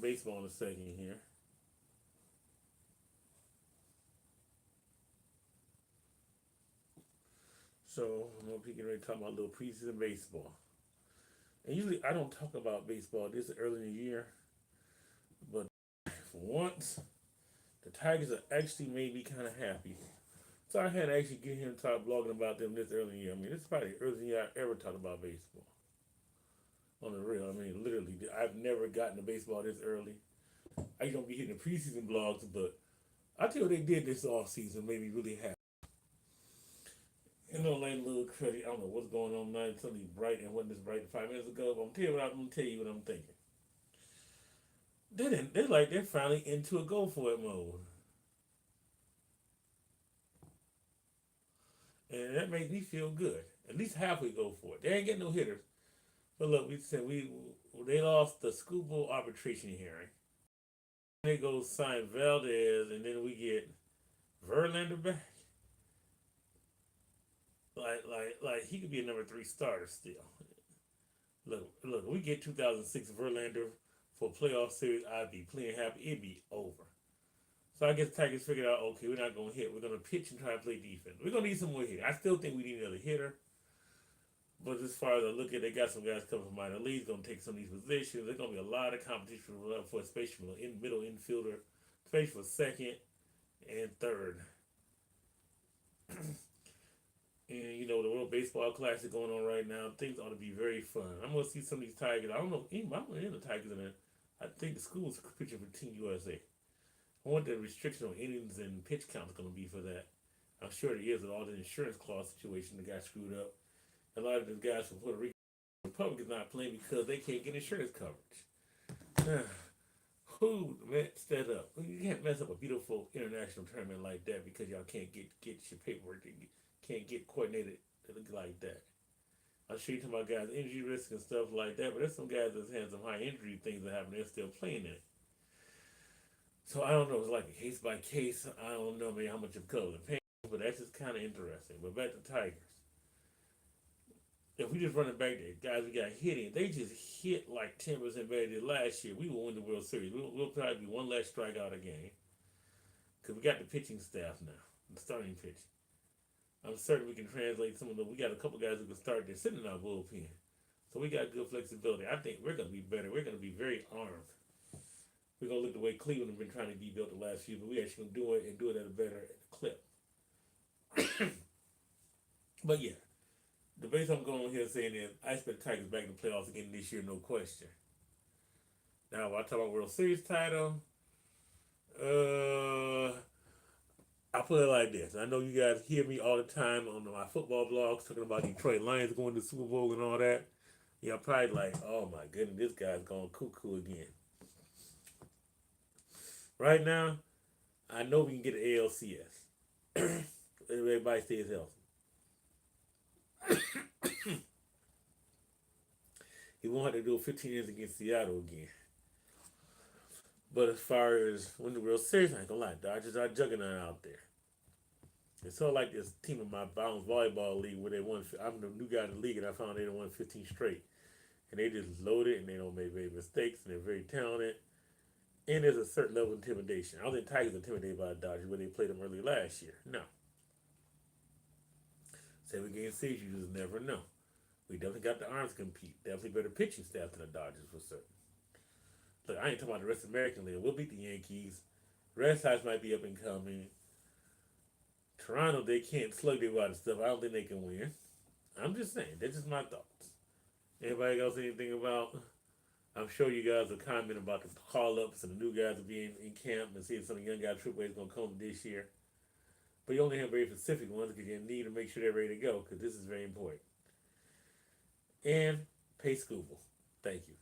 baseball in a second here. So I'm gonna be getting ready to talk about a little preseason baseball. And usually I don't talk about baseball this early in the year, but for once, the Tigers are actually made me kind of happy. So I had to actually get here and start blogging about them this early in the year. I mean, this is probably the earliest year I ever talked about baseball. On the real, I mean, literally, I've never gotten to baseball this early. I don't be hitting the preseason blogs, but I tell you what they did this off season made me really happy. You know, like a little credit. I don't know what's going on now. It's suddenly bright and wasn't this bright 5 minutes ago. But I'm gonna tell you what I'm thinking. They're finally into a go for it mode, and that makes me feel good. At least halfway go for it. They ain't getting no hitters. But look, we said they lost the schoolboy arbitration hearing. They go sign Valdez, and then we get Verlander back. Like he could be a number three starter still. Look, we get 2006 Verlander for a playoff series. I'd be playing happy. It'd be over. So I guess Tigers figured out, okay, we're not going to hit. We're going to pitch and try to play defense. We're going to need some more hitting. I still think we need another hitter. But as far as I look at it, they got some guys coming from minor leagues going to take some of these positions. There's going to be a lot of competition for space from the middle infielder, space for second and third. And you know the World Baseball Classic going on right now. Things ought to be very fun. I'm gonna see some of these Tigers. I don't know. I'm gonna the Tigers in there. I think the school's pitching for Team USA. I want the restriction on innings and pitch count is gonna be for that. I'm sure it is with all the insurance clause situation that got screwed up. A lot of these guys from Puerto Rico, Republicans not playing because they can't get insurance coverage. Who messed that up? You can't mess up a beautiful international tournament like that because y'all can't get your paperwork. Can't get coordinated like that. I'm sure you're talking about guys' injury risk and stuff like that, but there's some guys that's had some high injury things that happen. They're still playing in it. So I don't know. It's like a case by case. I don't know maybe how much of color the pain, but that's just kind of interesting. But back to Tigers. If we just run it back there, guys, we got hitting. They just hit like 10% better than last year. We will win the World Series. We'll probably be one less strikeout a game because we got the pitching staff now, the starting pitch. I'm certain we can translate some of them. We got a couple guys who can start. They're sitting in our bullpen. So we got good flexibility. I think we're going to be better. We're going to be very armed. We're going to look the way Cleveland have been trying to be built the last few, but we actually going to do it and do it at a better clip. But yeah, the base I'm going on here saying is I expect the Tigers back in the playoffs again this year, no question. Now, when I talk about World Series title, I put it like this. I know you guys hear me all the time on my football blogs talking about Detroit Lions going to the Super Bowl and all that. You're probably like, oh my goodness, this guy's going cuckoo again. Right now, I know we can get an ALCS. Everybody stays healthy. He won't have to do 15 years against Seattle again. But as far as when the World Series, I ain't gonna lie, Dodgers are juggernaut out there. It's sort of like this team in my Bounce volleyball league where they won. I'm the new guy in the league, and I found they won 15 straight. And they just loaded, and they don't make very mistakes, and they're very talented. And there's a certain level of intimidation. I don't think Tigers are intimidated by the Dodgers when they played them early last year. No. 7 game series, you just never know. We definitely got the arms to compete. Definitely better pitching staff than the Dodgers for certain. Look, I ain't talking about the rest of the American League. We'll beat the Yankees. Red Sox might be up and coming. Toronto, they can't slug their wild stuff. I don't think they can win. I'm just saying. That's just my thoughts. Anybody else anything about? I'm sure you guys will comment about the call-ups and the new guys will be in camp and see if some of the young guys AAA is going to come this year. But you only have very specific ones because you need to make sure they're ready to go because this is very important. And pay Scooble. Thank you.